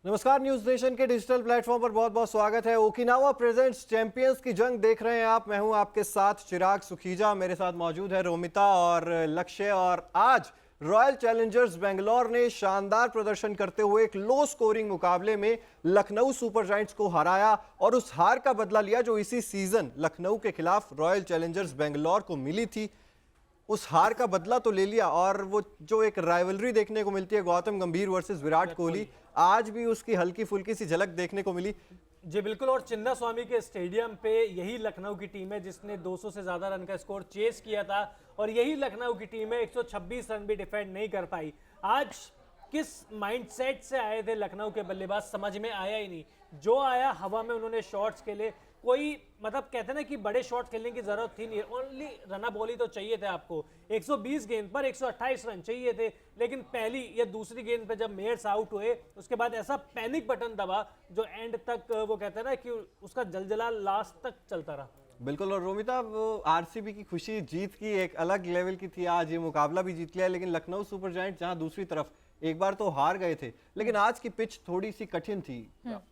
नमस्कार, news nation के digital platform पर बहुत बहुत स्वागत है। ओकिनावा प्रेजेंट्स चैंपियंस की जंग देख रहे हैं आप। मैं हूं आपके साथ चिराग सुखीजा, मेरे साथ मौजूद है रोमिता और लक्ष्य। और आज रॉयल चैलेंजर्स बेंगलोर ने शानदार प्रदर्शन करते हुए एक लो स्कोरिंग मुकाबले में लखनऊ सुपर जायंट्स को हराया और उस हार का बदला लिया जो इसी सीजन लखनऊ के खिलाफ रॉयल चैलेंजर्स बेंगलोर को मिली थी। उस हार का बदला तो ले लिया और वो जो एक राइवलरी देखने को मिलती है गौतम गंभीर वर्सेस विराट कोहली, आज भी उसकी हल्की फुल्की सी झलक देखने को मिली। जी बिल्कुल। और चिन्ना स्वामी के स्टेडियम पे यही लखनऊ की टीम है जिसने 200 से ज्यादा रन का स्कोर चेस किया था और यही लखनऊ की टीम है 126 रन भी डिफेंड नहीं कर पाई। आज किस माइंडसेट से आए थे लखनऊ के बल्लेबाज समझ में आया ही नहीं। जो आया हवा में उन्होंने शॉट्स खेले, कोई मतलब कहते हैं ना कि बड़े शॉट खेलने की जरूरत थी नहीं, ओनली रना बॉली तो चाहिए थे आपको। 120 गेंद पर 128 रन चाहिए थे, लेकिन पहली या दूसरी गेंद पे जब मेयर्स आउट हुए उसके बाद ऐसा पैनिक बटन दबा जो एंड तक वो कहते हैं ना कि उसका जलजला लास्ट तक चलता रहा। बिल्कुल। और रोमिता, वो आरसीबी की खुशी जीत की एक अलग लेवल की थी। आज ये मुकाबला भी जीत लिया, लेकिन लखनऊ सुपर जायंट्स जहां दूसरी तरफ एक बार तो हार गए थे, लेकिन आज की पिच थोड़ी सी कठिन थी,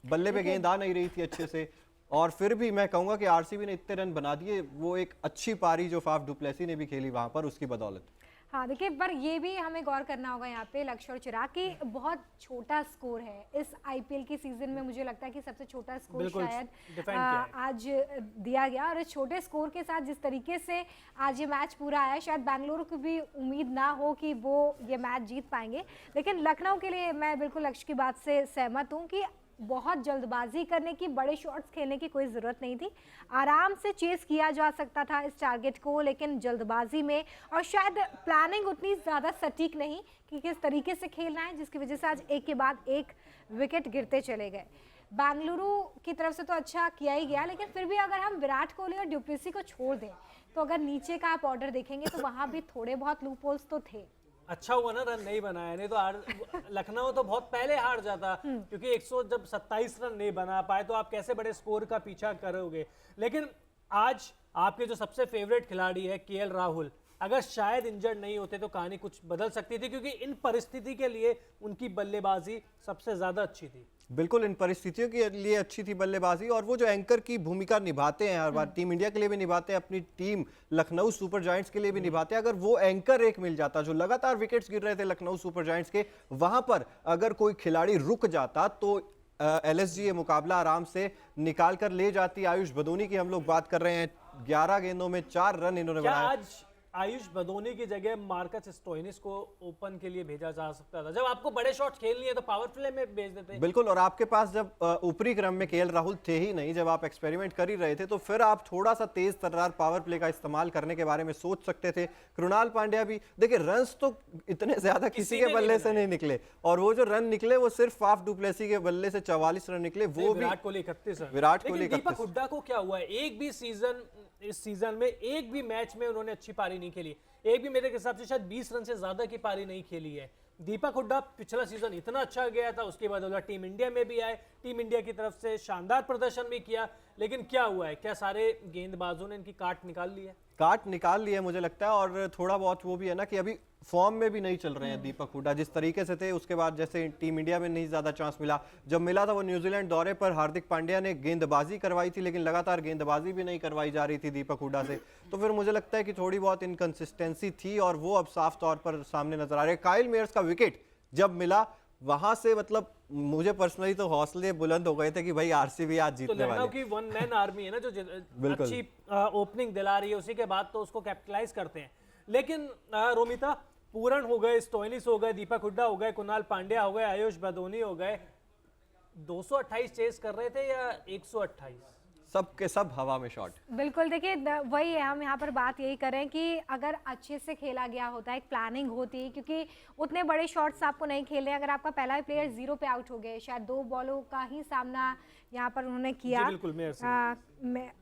बल्ले पे गेंद आ नहीं रही थी अच्छे से। और फिर भी मैं कहूंगा कि आरसीबी ने इतने रन बना दिए, वो एक अच्छी पारी जो फाफ डुप्लेसी ने भी खेली वहां पर उसकी बदौलत। हाँ देखिए, पर ये भी हमें गौर करना होगा यहाँ पे लक्ष्य और चिराग की बहुत छोटा स्कोर है इस आईपीएल की सीजन में। मुझे लगता है कि सबसे छोटा स्कोर शायद आज दिया गया और इस छोटे स्कोर के साथ जिस तरीके से आज ये मैच पूरा आया, शायद बेंगलुरु को भी उम्मीद ना हो कि वो ये मैच जीत पाएंगे। लेकिन लखनऊ के लिए मैं बिल्कुल लक्ष्य की बात से सहमत हूँ कि बहुत जल्दबाजी करने की, बड़े शॉट्स खेलने की कोई ज़रूरत नहीं थी। आराम से चेस किया जा सकता था इस टारगेट को, लेकिन जल्दबाजी में और शायद प्लानिंग उतनी ज़्यादा सटीक नहीं कि किस तरीके से खेलना है, जिसकी वजह से आज एक के बाद एक विकेट गिरते चले गए। बेंगलुरु की तरफ से तो अच्छा किया ही गया, लेकिन फिर भी अगर हम विराट कोहली और डुप्लेसी को छोड़ दें तो अगर नीचे का आप ऑर्डर देखेंगे तो वहाँ भी थोड़े बहुत लूप होल्स तो थे। अच्छा हुआ ना रन नहीं बनाया, नहीं तो लखनऊ तो बहुत पहले हार जाता, क्योंकि 127 रन नहीं बना पाए तो आप कैसे बड़े स्कोर का पीछा करोगे। लेकिन आज आपके जो सबसे फेवरेट खिलाड़ी है केएल राहुल, अगर शायद इंजर्ड नहीं होते तो कहानी कुछ बदल सकती थी, क्योंकि इन परिस्थिति के लिए उनकी बल्लेबाजी सबसे ज्यादा अच्छी थी। बिल्कुल, इन परिस्थितियों के लिए अच्छी थी बल्लेबाजी। और वो जो एंकर की भूमिका निभाते हैं हर बार, टीम इंडिया के लिए भी निभाते हैं, अपनी टीम लखनऊ सुपर जायंट्स के लिए भी निभाते हैं। अगर वो एंकर एक मिल जाता, जो लगातार विकेट्स गिर रहे थे लखनऊ सुपर जायंट्स के, वहां पर अगर कोई खिलाड़ी रुक जाता तो एलएसजी ये मुकाबला आराम से निकाल कर ले जाती। आयुष बदोनी की हम लोग बात कर रहे हैं, 11 गेंदों में 4 रन इन्होंने बनाए। आज आयुष बदोनी की जगह मार्कस स्टोइनिस को ओपन के लिए भेजा जा सकता था। जब आपको बड़े शॉट खेलनी है तो पावर प्ले में भेज देते। बिल्कुल। और आपके पास जब ऊपरी क्रम में केएल राहुल थे ही नहीं, जब आप एक्सपेरिमेंट कर ही रहे थे, तो फिर आप थोड़ा सा तेज तर्रार पावर प्ले का इस्तेमाल करने के बारे में सोच सकते थे। कृणाल पांड्या भी देखिए, रन्स तो इतने ज्यादा किसी के बल्ले से नहीं निकले, और वो जो रन निकले वो सिर्फ फाफ डुप्लेसी के बल्ले से 44 रन निकले, वो भी विराट कोहली 31 रन। विराट कोहली दीपक हुड्डा को क्या हुआ है, एक भी सीजन इस सीजन में एक भी मैच में उन्होंने अच्छी पारी नहीं खेली। एक भी मेरे हिसाब से शायद 20 रन से ज्यादा की पारी नहीं खेली है। दीपक हुड्डा पिछला सीजन इतना अच्छा गया था, उसके बाद टीम इंडिया में भी आए, टीम इंडिया की तरफ से शानदार प्रदर्शन भी किया, लेकिन क्या हुआ है, क्या सारे गेंदबाजों ने इनकी काट निकाल ली है? काट निकाल लिया मुझे लगता है। और थोड़ा बहुत वो भी है ना कि अभी फॉर्म में भी नहीं चल रहे हैं दीपक हुड्डा जिस तरीके से थे। उसके बाद जैसे टीम इंडिया में नहीं ज्यादा चांस मिला, जब मिला था वो न्यूजीलैंड दौरे पर हार्दिक पांड्या ने गेंदबाजी करवाई थी, लेकिन लगातार गेंदबाजी भी नहीं करवाई जा रही थी दीपक हुड्डा से। तो फिर मुझे लगता है कि थोड़ी बहुत इनकंसिस्टेंसी थी और वो अब साफ तौर पर सामने नजर आ रही है। काइल मेयर्स का विकेट जब मिला वहां से मतलब मुझे पर्सनली तो हौसले बुलंद हो गए थे कि भाई आरसीबी आज जीतने वाली है। तो की वन मैन आर्मी है ना जो अच्छी ओपनिंग दिला रही है, उसी के बाद तो उसको कैपिटलाइज करते हैं। लेकिन रोमिता, पूरन हो गए, स्टोइनिस हो गए, दीपक हुड्डा हो गए, कुणाल पांड्या हो गए, आयुष बदोनी हो गए, 228 चेस कर रहे थे या 128? सब के सब हवा में शॉट। बिल्कुल। देखिए, वही है, हम यहाँ पर बात यही करें कि अगर अच्छे से खेला गया होता, एक प्लानिंग होती, क्योंकि उतने बड़े शॉट्स आपको नहीं खेलने। अगर आपका पहला ही प्लेयर 0 पे आउट हो गए, शायद 2 बॉलों का ही सामना यहाँ पर उन्होंने किया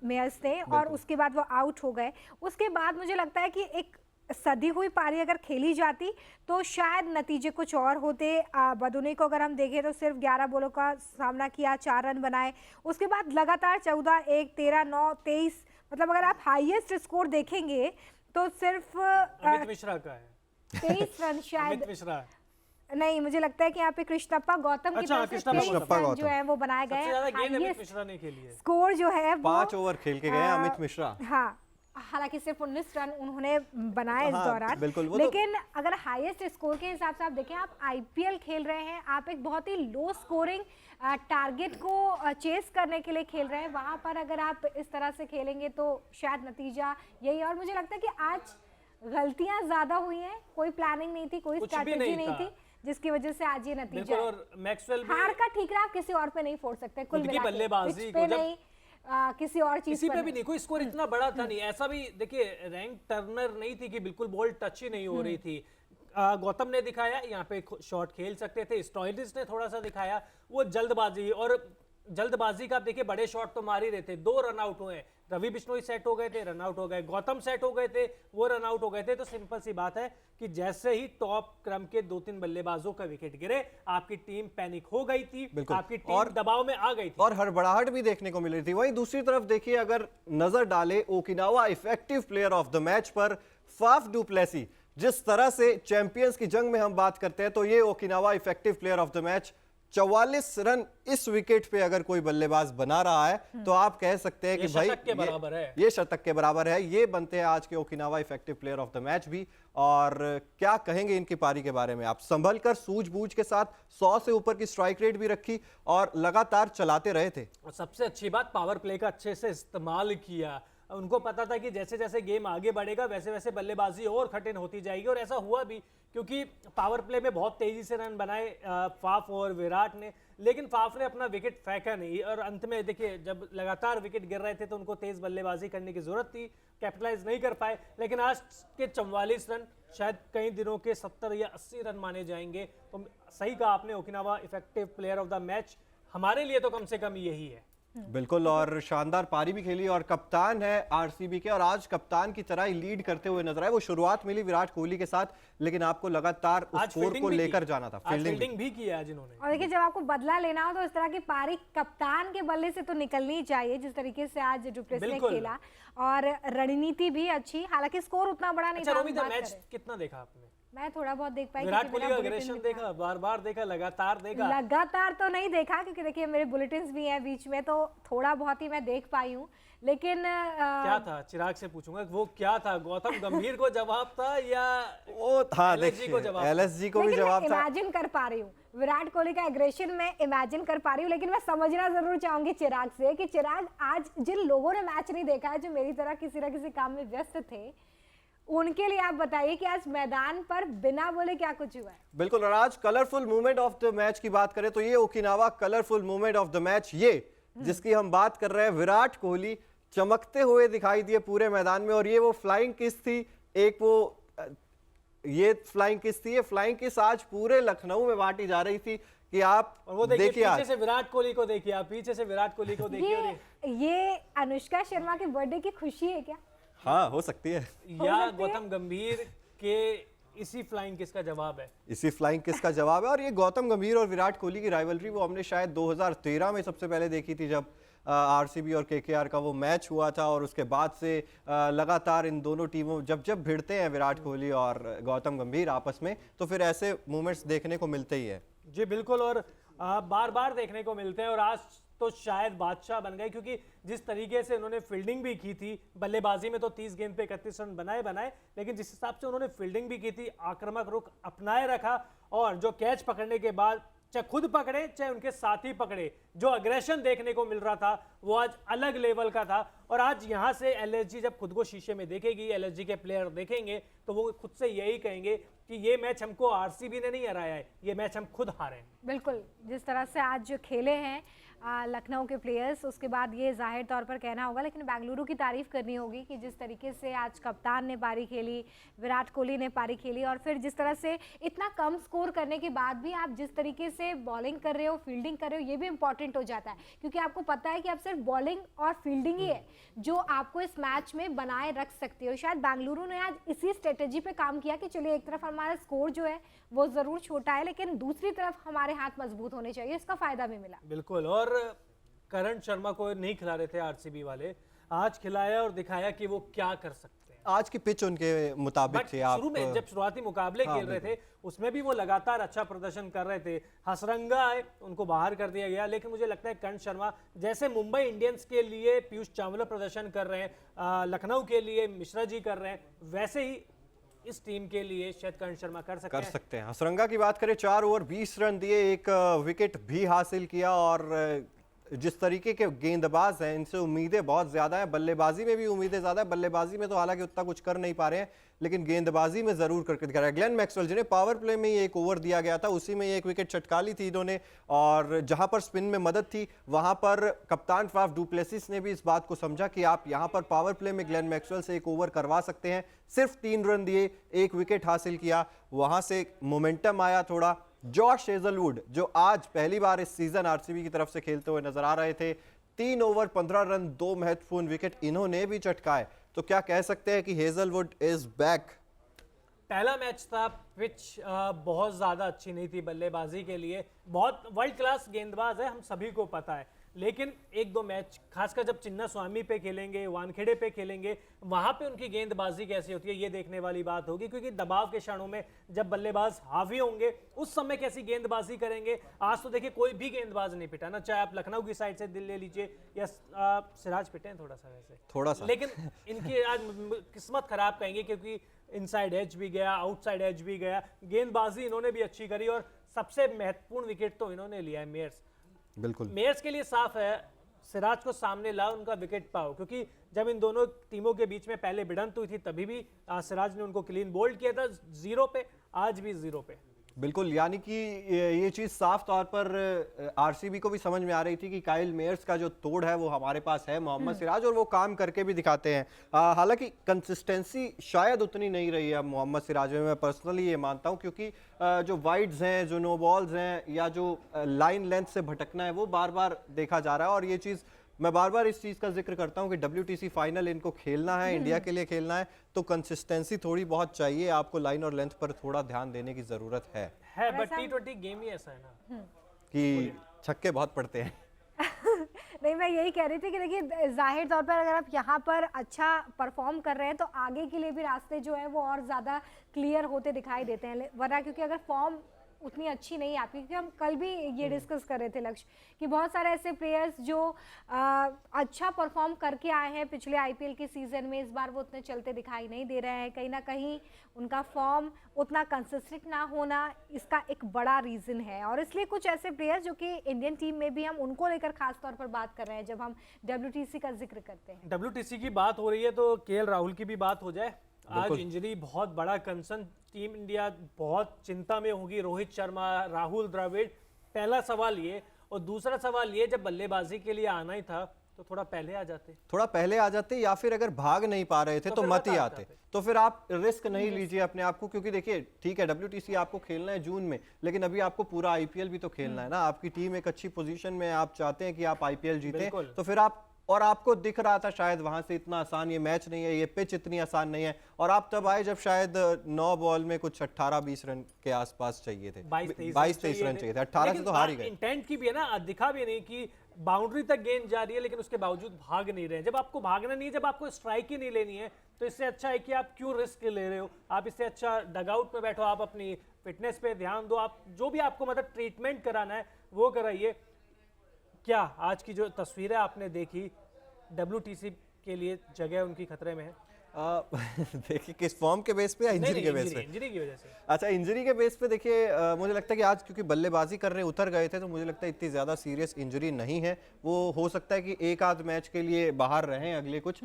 मेयर्स ने, और उसके बाद वो आउट हो गए। उसके बाद मुझे लगता है कि एक सदी हुई पारी अगर खेली जाती तो शायद नतीजे कुछ और होते। बदोनी को अगर हम देखें तो सिर्फ 11 बॉलों का सामना किया, 4 रन बनाए। उसके बाद लगातार 14, 1, 13, 9, 23, मतलब अगर आप हाईएस्ट स्कोर देखेंगे तो सिर्फ अमित मिश्रा का है 23 रन शायद। अमित मिश्रा नहीं, मुझे लगता है कि यहाँ पे कृष्णप्पा गौतम की अच्छा, तरफ से कृष्णप्पा 23 गौतम। रन जो है वो बनाए गए सबसे ज्यादा हैं। गेंद अमित Highest मिश्रा ने खेली है। स्कोर जो है वो 5 ओवर खेल के गए हैं अमित मिश्रा। हाँ, हालांकि सिर्फ 19 रन उन्होंने बनाए इस हाँ, दौरान, बिल्कुल, वो तो- लेकिन अगर हाईएस्ट स्कोर के हिसाब से आप देखें, आप आईपीएल खेल रहे हैं, आप एक बहुत ही लो स्कोरिंग टारगेट को चेस करने के लिए खेल रहे हैं, वहां पर अगर आप इस तरह से खेलेंगे तो शायद नतीजा यही है। और मुझे लगता है कि आज गलतियां ज्यादा हुई हैं, कोई प्लानिंग नहीं थी, कोई कुछ भी स्ट्रैटेजी नहीं नहीं था। थी, जिसकी वजह से आज ये नतीजा बिल्कुल, है। और मैक्सवेल भी हार का ठीकरा आप किसी और पे नहीं फोड़ सकते, कुल खुद की मिला के। बल्लेबाजी पिच को पे जब- नहीं, किसी और चीज इसी पर पे भी नहीं। नहीं, कोई स्कोर इतना बड़ा था नहीं। ऐसा भी देखिए, रैंक टर्नर नहीं थी कि बिल्कुल बॉल टच ही नहीं हो रही थी। गौतम ने दिखाया यहाँ पे शॉट खेल सकते थे, स्टॉइलिस ने थोड़ा सा दिखाया वो जल्दबाजी, और जल्दबाजी का आप देखिए बड़े शॉट तो मार ही रहे थे। 2 रन आउट हुए, रवि बिश्नोई सेट हो गए थे, रन आउट हो गए, गौतम सेट हो गए थे, वो रन आउट हो गए थे। तो सिंपल सी बात है कि जैसे ही टॉप क्रम के 2-3 बल्लेबाजों का विकेट गिरे, आपकी टीम पैनिक हो गई थी, बिल्कुल। आपकी टीम और- दबाव में आ गई थी। और हड़बड़ाहट भी देखने को मिल रही थी। वहीं दूसरी तरफ देखिए, अगर नजर डाले Okinawa effective player of the match पर, फाफ डू प्लेसी, जिस तरह से चैंपियंस की जंग में हम बात करते हैं तो ये Okinawa effective player of the match 44 run इस विकेट पे अगर कोई बल्लेबाज बना रहा है तो आप कह सकते हैं कि ये भाई शतक के बराबर है। ये शतक के बराबर है। ये बनते हैं आज के Okinawa effective player of the match भी। और क्या कहेंगे इनकी पारी के बारे में आप? संभल कर सूझबूझ के साथ 100 से ऊपर की स्ट्राइक रेट भी रखी और लगातार चलाते रहे थे। और सबसे अच्छी बात, पावर प्ले का अच्छे से इस्तेमाल किया। उनको पता था कि जैसे जैसे गेम आगे बढ़ेगा वैसे वैसे बल्लेबाजी और कठिन होती जाएगी, और ऐसा हुआ भी, क्योंकि पावर प्ले में बहुत तेजी से रन बनाए फाफ और विराट ने, लेकिन फाफ ने अपना विकेट फेंका नहीं। और अंत में देखिए, जब लगातार विकेट गिर रहे थे तो उनको तेज बल्लेबाजी करने की जरूरत थी, कैपिटलाइज नहीं कर पाए। लेकिन आज के 44 रन शायद कई दिनों के 70 या 80 रन माने जाएंगे। तो सही कहा आपने, Okinawa effective player of the match हमारे लिए तो कम से कम यही है। बिल्कुल, और शानदार पारी भी खेली, और कप्तान है आरसीबी के, और आज कप्तान की तरह ही लीड करते हुए नजर आए। वो शुरुआत मिली विराट कोहली के साथ, लेकिन आपको लगातार उस आज स्कोर फील्डिंग को भी लेकर की। जाना था। आज फील्डिंग भी किया आज इन्होंने। और देखिए, जब आपको बदला लेना हो तो इस तरह की पारी कप्तान के बल्ले से तो निकलनी ही चाहिए, जिस तरीके से आज डुप्लेसी ने बिल्कुल। खेला, और रणनीति भी अच्छी। हालांकि स्कोर उतना बड़ा नहीं अच्छा था, हम रोमिता, बात मैच करें। कितना देखा आपने? मैं थोड़ा बहुत देख पाई, विराट क्योंकि कोहली मेरा का बुलेटिन अग्रेशन भी था। देखा, बार बार देखा, लगातार देखा? लगातार तो नहीं देखा, क्योंकि देखिए मेरे बुलेटिन्स भी हैं बीच में, तो थोड़ा बहुत ही मैं देख पाई हूँ। लेकिन क्या था, चिराग से पूछूंगा, वो क्या था? गौतम गंभीर को जवाब था या वो था, LSG को जवाब? एलएसजी को भी लेकिन जवाब मैं था। इमेजिन कर पा रही हूँ विराट कोहली का एग्रेशन, मैं इमेजिन कर पा रही हूँ। लेकिन मैं समझना जरूर चाहूंगी चिराग से कि चिराग, आज जिन लोगों ने मैच नहीं देखा है, जो मेरी तरह किसी न किसी काम में व्यस्त थे, उनके लिए आप बताइए कि आज मैदान पर बिना बोले क्या कुछ हुआ है। बिल्कुल, और आज colourful movement of the match की बात करें तो ये Okinawa colourful movement of the match, ये जिसकी हम बात कर रहे हैं, विराट कोहली चमकते हुए दिखाई दिए पूरे मैदान में। और ये वो फ्लाइंग किस थी, एक वो ये फ्लाइंग किस थी, ये फ्लाइंग किस आज पूरे लखनऊ में बांटी जा रही थी कि आप और वो देखिए देखिए पीछे आज से विराट कोहली को देखिए, आप पीछे से विराट कोहली को देखिए, और ये अनुष्का शर्मा के बर्थडे की खुशी है क्या? हाँ, हो सकती है, या गौतम गंभीर के इसी फ्लाइंग किस का जवाब है। इसी फ्लाइंग किस का जवाब है। और ये गौतम गंभीर और विराट कोहली की राइवलरी वो हमने शायद 2013 में सबसे पहले देखी थी, जब आरसीबी और केकेआर का वो मैच हुआ था। और उसके बाद से लगातार इन दोनों टीमों जब भिड़ते हैं विराट कोहली और गौतम गंभीर आपस में, तो फिर ऐसे मूवमेंट्स देखने को मिलते ही है। जी बिल्कुल, और बार बार देखने को मिलते हैं। और आज तो शायद बादशाह बन गए, क्योंकि जिस तरीके से उन्होंने फील्डिंग भी की थी, बल्लेबाजी में तो 30 गेंद पे 31 रन बनाए, लेकिन जिस हिसाब से उन्होंने फील्डिंग भी की थी, आक्रामक रुख अपनाए रखा, और जो कैच पकड़ने के बाद चाहे खुद पकड़े चाहे उनके साथी पकड़े, जो अग्रेशन देखने को मिल रहा था वो आज अलग लेवल का था। और आज यहाँ से एलएसजी जब खुद को शीशे में देखेगी, एलएसजी के प्लेयर देखेंगे, तो वो खुद से यही कहेंगे कि ये मैच हमको आरसीबी ने नहीं हराया है, ये मैच हम खुद हारे हैं। बिल्कुल, जिस तरह से आज जो खेले हैं लखनऊ के प्लेयर्स, उसके बाद ये जाहिर तौर पर कहना होगा, लेकिन बेंगलुरु की तारीफ करनी होगी कि जिस तरीके से आज कप्तान ने पारी खेली, विराट कोहली ने पारी खेली, और फिर जिस तरह से इतना कम स्कोर करने के बाद भी आप जिस तरीके से बॉलिंग कर रहे हो, फील्डिंग कर रहे हो, ये भी इंपॉर्टेंट हो जाता है, क्योंकि आपको पता है कि अब सिर्फ बॉलिंग और फील्डिंग ही है जो आपको इस मैच में बनाए रख सकती हो। शायद बेंगलुरु ने आज इसी स्ट्रेटेजी पे काम किया कि चलिए, एक तरफ हमारा स्कोर जो है वो जरूर छोटा है, लेकिन दूसरी तरफ हमारे हाथ मजबूत होने चाहिए, इसका फायदा भी मिला। बिल्कुल, और करण शर्मा को नहीं खिला रहे थे आरसीबी वाले, आज खिलाया और दिखाया कि वो क्या कर सकते हैं। आज की पिच उनके मुताबिक बट थी। आप शुरू में जब शुरुआती मुकाबले खेल रहे थे उसमें भी वो लगातार अच्छा प्रदर्शन कर रहे थे। हसरंगा आए, उनको बाहर कर दिया गया, लेकिन मुझे लगता है कर्ण शर्मा जैसे मुंबई इंडियंस के लिए पीयूष चावला प्रदर्शन कर रहे हैं, लखनऊ के लिए मिश्रा जी कर रहे हैं, वैसे ही इस टीम के लिए शायद कर्ण शर्मा कर सकते हैं। हसरंगा की बात करें, 4 ओवर 20 रन दिए, एक विकेट भी हासिल किया और जिस तरीके के गेंदबाज हैं इनसे उम्मीदें बहुत ज्यादा हैं। बल्लेबाजी में भी उम्मीदें ज्यादा है। बल्लेबाजी में तो हालांकि उतना कुछ कर नहीं पा रहे हैं, लेकिन गेंदबाजी में जरूर करके दिखा रहा है। ग्लेन मैक्सवेल जिन्हें पावर प्ले में ही एक ओवर दिया गया था, उसी में एक विकेट चटका ली थी इन्होंने, और जहां पर स्पिन में मदद थी वहां पर कप्तान फाफ डुप्लेसिस ने भी इस बात को समझा कि आप यहां पर पावर प्ले में ग्लेन मैक्सवेल से एक ओवर करवा सकते हैं। सिर्फ 3 रन दिए, एक विकेट हासिल किया, वहां से मोमेंटम आया थोड़ा। जॉश हेजलवुड जो आज पहली बार इस सीजन आरसीबी की तरफ से खेलते हुए नजर आ रहे थे, 3 ओवर 15 रन, 2 महत्वपूर्ण विकेट इन्होंने भी चटकाए। तो क्या कह सकते हैं कि हेजलवुड इज बैक? पहला मैच था, पिच बहुत ज़्यादा अच्छी नहीं थी बल्लेबाजी के लिए। बहुत वर्ल्ड क्लास गेंदबाज है, हम सभी को पता है, लेकिन 1-2 मैच खासकर जब चिन्ना स्वामी पे खेलेंगे, वानखेड़े पे खेलेंगे, वहां पे उनकी गेंदबाजी कैसी होती है ये देखने वाली बात होगी। क्योंकि दबाव के क्षणों में जब बल्लेबाज हावी होंगे उस समय कैसी गेंदबाजी करेंगे। आज तो देखिए कोई भी गेंदबाज नहीं पिटा ना, चाहे आप लखनऊ की साइड से दिल ले लीजिए या सिराज पिटे हैं थोड़ा सा, लेकिन इनकी आज किस्मत खराब कहेंगे, क्योंकि इनसाइड एज भी गया, आउटसाइड एज भी गया, गेंदबाजी इन्होंने भी अच्छी करी और सबसे महत्वपूर्ण विकेट तो इन्होंने लिया है मेयर्स। बिल्कुल मेयर्स के लिए साफ है, सिराज को सामने लाओ, उनका विकेट पाओ, क्योंकि जब इन दोनों टीमों के बीच में पहले भिड़ंत हुई थी तभी भी सिराज ने उनको क्लीन बोल्ड किया था 0 पे, आज भी 0 पे। बिल्कुल, यानी कि ये चीज़ साफ तौर पर आरसीबी को भी समझ में आ रही थी कि काइल मेयर्स का जो तोड़ है वो हमारे पास है, मोहम्मद सिराज, और वो काम करके भी दिखाते हैं। हालांकि कंसिस्टेंसी शायद उतनी नहीं रही है मोहम्मद सिराज में, मैं पर्सनली ये मानता हूं, क्योंकि जो वाइड्स हैं, जो नो बॉल्स हैं, या जो लाइन लेंथ से भटकना है वो बार बार देखा जा रहा है। और ये चीज़ मैं बार बार इस चीज़ का जिक्र करता हूं कि WTC फाइनल इनको खेलना है, इंडिया के लिए खेलना है, तो कंसिस्टेंसी थोड़ी बहुत चाहिए, आपको लाइन और लेंथ पर थोड़ा ध्यान देने की ज़रूरत है। बट T20 गेम ही ऐसा है ना कि छक्के बहुत पड़ते हैं। नहीं, मैं यही कह रही थी कि देखिए जाहिर तौर पर अगर आप यहाँ पर अच्छा परफॉर्म कर रहे हैं तो आगे के लिए भी रास्ते जो है वो और ज़्यादा क्लियर होते दिखाई देते हैं, वरना क्योंकि अगर फॉर्म उतनी अच्छी नहीं आपकी, क्योंकि हम कल भी ये डिस्कस कर रहे थे लक्ष्य कि बहुत सारे ऐसे प्लेयर्स जो अच्छा परफॉर्म करके आए हैं पिछले आईपीएल के सीजन में, इस बार वो उतने चलते दिखाई नहीं दे रहे हैं। कहीं ना कहीं उनका फॉर्म उतना कंसिस्टेंट ना होना इसका एक बड़ा रीज़न है, और इसलिए कुछ ऐसे प्लेयर्स जो कि इंडियन टीम में भी हम उनको लेकर खास तौर पर बात कर रहे हैं जब हम WTC का जिक्र करते हैं। WTC की बात हो रही है तो KL राहुल की भी बात हो जाए। आज इंजरी बहुत बड़ा कंसर्न, टीम इंडिया बहुत चिंता में होगी। रोहित शर्मा, राहुल द्रविड़, पहला सवाल ये, और दूसरा सवाल ये, जब बल्लेबाजी के लिए आना ही था तो थोड़ा पहले आ जाते, या फिर अगर भाग नहीं पा रहे थे तो मत ही आते। तो फिर आप रिस्क नहीं लीजिए अपने आप को, क्योंकि देखिए ठीक है WTC आपको खेलना है जून में, लेकिन अभी आपको पूरा IPL भी तो खेलना है ना। आपकी टीम एक अच्छी पोजीशन में, आप चाहते हैं कि आप IPL जीते, तो फिर आप, और आपको दिख रहा था शायद वहां से इतना आसान ये मैच नहीं है, ये पिच इतनी आसान नहीं है, और आप तब आए जब शायद 9 बॉल में कुछ 18-20 रन के आसपास चाहिए थे, 22-23 रन चाहिए थे, 18 से तो हार ही गए। इंटेंट की भी है ना, दिखा भी नहीं कि बाउंड्री तक गेंद जा रही है, लेकिन उसके बावजूद भाग नहीं रहे। जब आपको भागना नहीं है, जब आपको स्ट्राइक ही नहीं लेनी है, तो इससे अच्छा है कि आप क्यों रिस्क ले रहे हो। आप इससे अच्छा डगआउट में बैठो, आप अपनी फिटनेस पे ध्यान दो, आप जो भी आपको मतलब ट्रीटमेंट कराना है वो कराइए। क्या आज की जो तस्वीर है आपने देखी, WTC के लिए जगह उनकी खतरे में है? देखिए किस फॉर्म के बेस पे या इंजरी के बेस पे? इंजरी की वजह से। अच्छा, इंजरी के बेस पे देखिए मुझे लगता है कि आज क्योंकि बल्लेबाजी करने उतर गए थे, तो मुझे लगता है इतनी ज़्यादा सीरियस इंजरी नहीं है। वो हो सकता है कि एक आध मैच के लिए बाहर रहें अगले कुछ,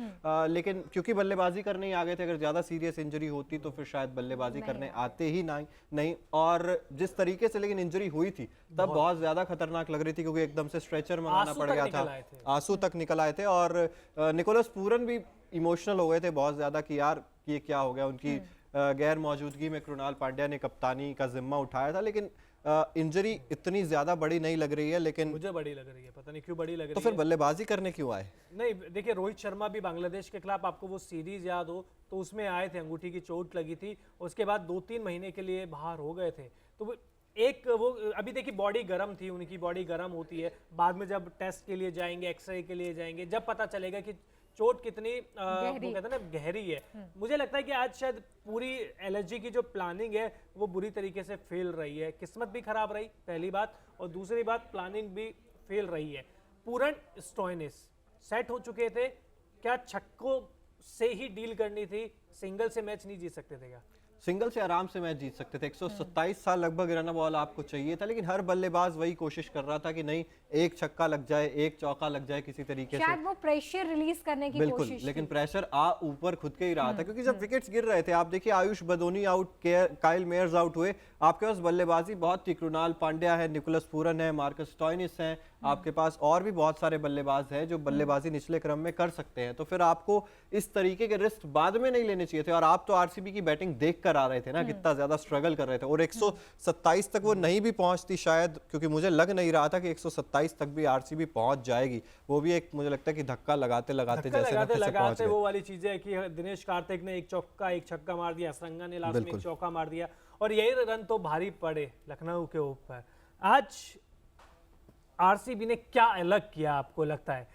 लेकिन क्योंकि बल्लेबाजी करने ही आ गए थे, अगर ज़्यादा सीरियस इंजरी होती तो फिर शायद बल्लेबाजी करने आते ही नहीं। और जिस तरीके से लेकिन इंजरी हुई थी तब बहुत ज़्यादा खतरनाक लग रही थी, क्योंकि एकदम से स्ट्रेचर मंगाना पड़ गया था, आंसू तक निकल आए थे, और निकोलस पूरन भी इमोशनल हो गए थे बहुत ज्यादा कि यार ये क्या हो गया। उनकी गैर मौजूदगी में कृणाल पांड्या ने कप्तानी का जिम्मा उठाया था, लेकिन इंजरी इतनी ज्यादा बड़ी नहीं लग रही है। लेकिन मुझे बड़ी लग रही है, पता नहीं क्यों बड़ी लग रही है। तो फिर बल्लेबाजी करने क्यों आए? नहीं देखिए, रोहित शर्मा भी बांग्लादेश के खिलाफ, आपको वो सीरीज याद हो तो उसमें आए थे, अंगूठी की चोट लगी थी, उसके बाद 2-3 महीने के लिए बाहर हो गए थे। तो एक वो अभी देखिए बॉडी गर्म थी, उनकी बॉडी गर्म होती है, बाद में जब टेस्ट के लिए जाएंगे, एक्सरे के लिए जाएंगे, जब पता चलेगा कि चोट कितनी वो कहते हैं ना गहरी है। मुझे लगता है कि आज शायद पूरी एलएसजी की जो प्लानिंग है वो बुरी तरीके से फेल रही है। किस्मत भी खराब रही पहली बात, और दूसरी बात प्लानिंग भी फेल रही है। पूरन स्टोइनिस सेट हो चुके थे, क्या छक्कों से ही डील करनी थी? सिंगल से मैच नहीं जीत सकते थे क्या? सिंगल से आराम से मैच जीत सकते थे। 127 साल लगभग रन बॉल आपको चाहिए था, लेकिन हर बल्लेबाज वही कोशिश कर रहा था कि नहीं एक छक्का लग जाए, एक चौका लग जाए किसी तरीके से। शायद वो प्रेशर रिलीज करने की बिल्कुल, कोशिश लेकिन प्रेशर ऊपर खुद के ही रहा था, क्योंकि जब विकेट्स गिर रहे थे, आप देखिए Ayush Badoni out, Kyle Myers out हुए, आपके पास बल्लेबाजी बहुत थी। कृणाल पांड्या है, निकोलस पूरन है, मार्कस स्टोइनिस है, आपके पास और भी बहुत सारे बल्लेबाज हैं जो बल्लेबाजी निचले क्रम में कर सकते हैं। तो फिर आपको इस तरीके के रिस्क बाद में नहीं लेने चाहिए थे। और आप तो आरसीबी की बैटिंग देख कर आ रहे थे ना, कितना ज्यादा स्ट्रगल कर रहे थे, और 127 तक वो नहीं भी पहुंचती शायद, क्योंकि मुझे लग नहीं रहा था कि 127 तक भी आरसीबी पहुंच जाएगी। वो भी एक मुझे लगता है कि धक्का लगाते लगाते वो वाली चीजें है कि दिनेश कार्तिक ने एक चौका एक छक्का मार दिया, असरंगा ने लास्ट में एक चौका मार दिया, और यही रन तो भारी पड़े लखनऊ के ऊपर। आज आरसीबी ने क्या अलग किया आपको लगता है?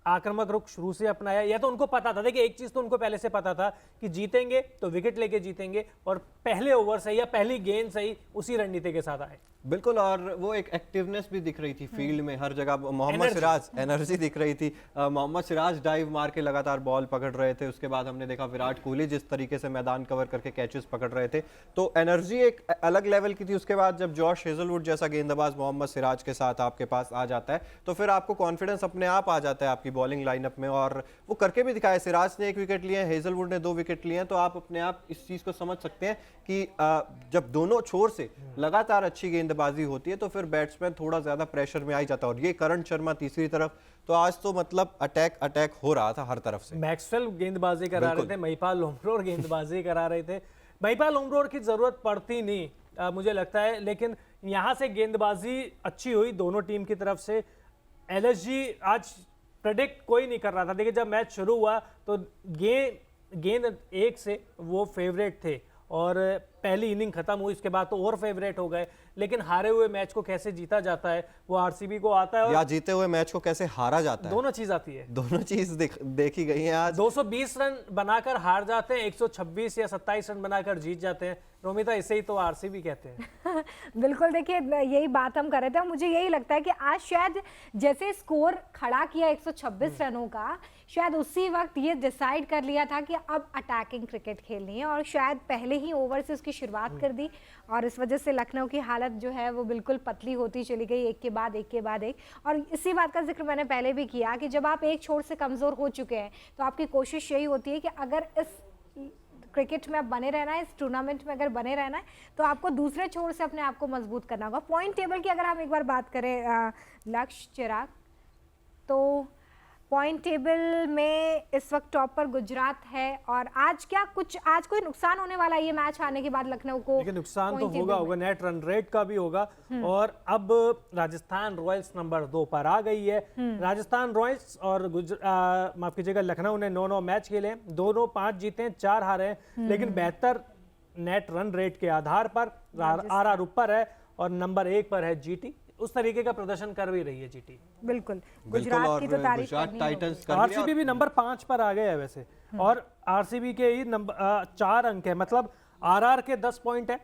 आक्रामक रुख शुरू से अपनाया, या तो उनको पता था? देखिए एक चीज तो उनको पहले से पता था कि जीतेंगे तो विकेट लेके जीतेंगे, और पहले ओवर से या पहली गेंद से ही उसी रणनीति के साथ आए। बिल्कुल, और वो एक एक्टिवनेस भी दिख रही थी फील्ड में हर जगह। मोहम्मद सिराज एनर्जी दिख रही थी। मोहम्मद सिराज डाइव मार के लगातार बॉल पकड़ रहे थे। उसके बाद हमने देखा विराट कोहली जिस तरीके से मैदान कवर करके कैचेस पकड़ रहे थे, तो एनर्जी एक अलग लेवल की थी। उसके बाद जब जॉश हेजलवुड जैसा गेंदबाज मोहम्मद सिराज के साथ आपके पास आ जाता है, तो फिर आपको कॉन्फिडेंस अपने आप आ जाता है आपकी बॉलिंग लाइनअप में, और वो करके भी दिखाया। सिराज ने 1 विकेट लिए, हेजलवुड ने 2 विकेट लिए, तो आप अपने आप इस चीज को समझ सकते हैं कि जब दोनों छोर से लगातार अच्छी गेंदबाजी होती है तो फिर बैट्समैन थोड़ा ज्यादा प्रेशर में आ जाता है। और ये करण शर्मा तीसरी तरफ, तो आज तो मतलब अटैक हो रहा था हर तरफ से। मैक्सवेल गेंदबाजी करा रहे थे, महिपाल लोमरोर गेंदबाजी करा रहे थे। महिपाल लोमरोर की जरूरत पड़ती नहीं मुझे लगता है, लेकिन यहां से गेंदबाजी अच्छी हुई दोनों टीम की तरफ से। एलएसजी आज प्रेडिक्ट कोई नहीं कर रहा था। देखिए जब मैच शुरू हुआ तो गेंद 1 से वो फेवरेट थे, और पहली इनिंग खत्म हुई, इसके बाद तो और फेवरेट हो गए। लेकिन हारे हुए मैच को कैसे जीता जाता है वो आरसीबी को आता है, और या जीते हुए मैच को कैसे हारा जाता है, दोनों चीज आती है। दोनों चीज देखी गई है आज। 220 रन बनाकर हार जाते हैं, 126 या 27 रन बनाकर जीत जाते हैं। रोमिता, इसे ही तो आरसीबी कहते हैं। बिल्कुल, देखिए यही बात हम कर रहे थे, और मुझे यही लगता है कि आज शायद जैसे स्कोर खड़ा किया 126 रनों का, शायद उसी वक्त ये डिसाइड कर लिया था कि अब अटैकिंग क्रिकेट खेलनी है, और शायद पहले ही ओवर से उसकी शुरुआत कर दी, और इस वजह से लखनऊ की हालत जो है वो बिल्कुल पतली होती चली गई, एक के बाद एक। और इसी बात का जिक्र मैंने पहले भी किया कि जब आप एक छोर से कमज़ोर हो चुके हैं तो आपकी कोशिश यही होती है कि अगर इस क्रिकेट में अब बने रहना है, इस टूर्नामेंट में अगर बने रहना है, तो आपको दूसरे छोर से अपने आप को मजबूत करना होगा। पॉइंट टेबल की अगर हम एक बार बात करें लक्ष्य, चिराग, तो पॉइंट टेबल में इस वक्त टॉप पर गुजरात है। और आज कोई नुकसान होने वाला है ये मैच हारने के बाद लखनऊ को? लेकिन नुकसान तो होगा, नेट रन रेट का भी होगा। और अब राजस्थान रॉयल्स नंबर 2 पर आ गई है। राजस्थान रॉयल्स और माफ कीजिएगा लखनऊ ने 9 मैच खेले, दोनों 5 जीते हैं, 4 हारे हैं, लेकिन बेहतर नेट रन रेट के आधार पर आरआर ऊपर है, और नंबर 1 पर है जीटी। उस तरीके का प्रदर्शन कर भी रही है जीटी। बिल्कुल, गुजरात की तो तारीफ गुजरात टाइटंस आरसीबी भी नंबर 5 पर आ गए है वैसे, और आरसीबी के ही नंबर 4 अंक है, मतलब आरआर के 10 पॉइंट है,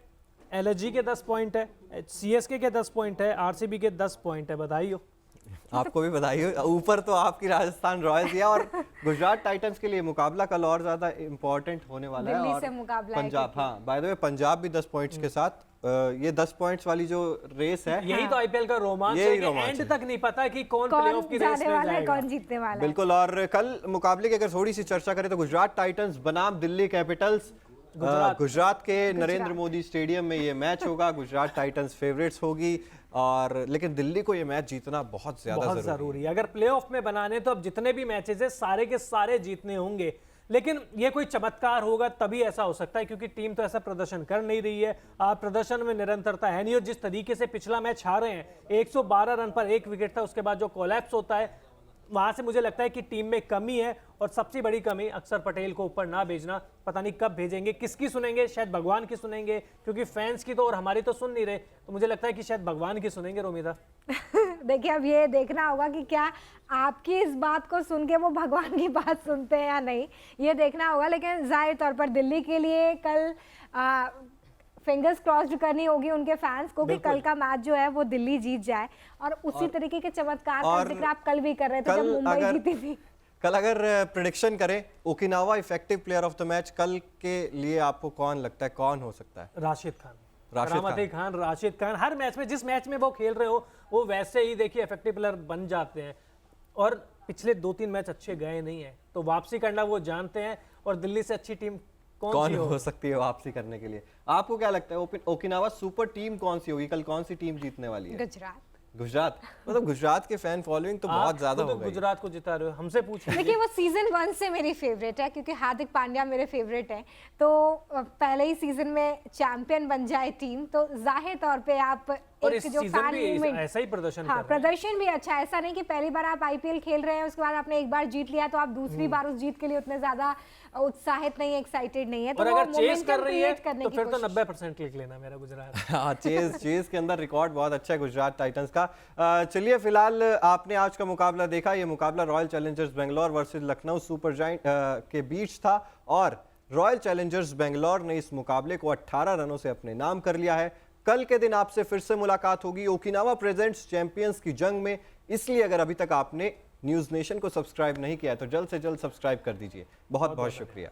एलएसजी के 10 पॉइंट है, सीएसके के 10 पॉइंट है, आरसीबी के 10 पॉइंट है। बधाई हो आपको भी, बधाई हो। ऊपर तो आपकी राजस्थान रॉयल्स है, और गुजरात टाइटंस के लिए मुकाबला कल और ज्यादा इंपॉर्टेंट होने वाला है। और से मुकाबला पंजाब, हाँ बाय द वे पंजाब भी 10 पॉइंट्स के साथ, ये 10 पॉइंट्स वाली जो रेस है, यही तो आईपीएल का रोमांच है कि एंड तक नहीं पता कि कौन प्लेऑफ की रेस में जाएगा, कौन जीतने वाला है। बिल्कुल। और कल मुकाबले की अगर थोड़ी सी चर्चा करें तो गुजरात टाइटंस बनाम दिल्ली कैपिटल्स, गुजरात के नरेंद्र मोदी स्टेडियम में ये मैच होगा। गुजरात टाइटंस फेवरेट्स होगी, और लेकिन दिल्ली को ये मैच जीतना बहुत ज्यादा जरूरी है। अगर प्लेऑफ में बनाने तो अब जितने भी मैचेस है सारे के सारे जीतने होंगे, लेकिन ये कोई चमत्कार होगा तभी ऐसा हो सकता है, क्योंकि टीम तो ऐसा प्रदर्शन कर नहीं रही है। प्रदर्शन में निरंतरता है नहीं, और जिस तरीके से पिछला मैच हारे हैं, 112 रन पर 1 विकेट था, उसके बाद जो कोलैप्स होता है वहां से मुझे लगता है कि टीम में कमी है। और सबसे बड़ी कमी अक्षर पटेल को ऊपर ना भेजना, पता नहीं कब भेजेंगे, किसकी सुनेंगे, शायद भगवान की सुनेंगे, क्योंकि फैंस की तो और हमारी तो सुन नहीं रहे, तो मुझे लगता है कि शायद भगवान की सुनेंगे रोमिता। देखिए अब ये देखना होगा कि क्या आपकी इस बात को सुन के वो भगवान की बात सुनते हैं या नहीं, ये देखना होगा। लेकिन जाहिर तौर पर दिल्ली के लिए कल फिंगर्स क्रॉस्ड करनी होगी उनके फैंस को कि कल का मैच जो है वो दिल्ली जीत जाए, और उसी तरीके के चमत्कार का जिक्र आप कल भी कर रहे थे जब मुंबई जीती थी। कल अगर प्रेडिक्शन करें Okinawa effective player of the match कल के लिए आपको कौन लगता है, कौन हो सकता है? राशिद खान, राशिद खान हर मैच में, जिस मैच में वो खेल रहे हो वो वैसे ही देखिए इफेक्टिव प्लेयर बन जाते हैं। और पिछले 2-3 मैच अच्छे गए नहीं है तो वापसी करना वो जानते हैं, और दिल्ली से अच्छी टीम कौन सी हो सकती है वापसी करने के लिए? आपको क्या लगता है ओकिनावा सुपर टीम कौन सी होगी कल? कौन सी टीम जीतने वाली है? गुजरात मतलब गुजरात के फैन फॉलोइंग तो बहुत ज्यादा हो गई। गुजरात को जिता रहे हो, हमसे पूछिए। देखिए वो सीजन 1 से मेरी फेवरेट है क्योंकि हार्दिक पांड्या मेरे फेवरेट है, तो पहले ही सीजन में चैंपियन बन जाए टीम तो जाहिर तौर पे आप और एक इस जो सीजन फैन भी मूवमेंट, ऐसा ही प्रदर्शन हाँ कर रहे हैं। प्रदर्शन भी अच्छा है। ऐसा नहीं कि पहली बार आप आईपीएल खेल रहे हैं उसके बाद आपने एक बार जीत लिया तो आप दूसरी बार उस जीत के लिए उतने ज्यादा उत्साहित नहीं, एक्साइटेड नहीं है। तो और अगर चेस कर रही है तो फिर तो 90% लिख लेना मेरा गुजरात। हाँ, चेस के अंदर रिकॉर्ड बहुत अच्छा है गुजरात टाइटंस का। चलिए फिलहाल आपने आज का मुकाबला देखा, ये मुकाबला royal Challengers Bangalore versus Lucknow super giant के बीच था, और रॉयल चैलेंजर्स बेंगलोर ने इस मुकाबले को 18 रनों से अपने नाम कर लिया है। कल के दिन आपसे फिर से मुलाकात होगी ओकिनावा प्रेजेंट्स चैंपियंस की जंग में, इसलिए अगर अभी तक आपने न्यूज़ नेशन को सब्सक्राइब नहीं किया है तो जल्द से जल्द सब्सक्राइब कर दीजिए। बहुत बहुत शुक्रिया।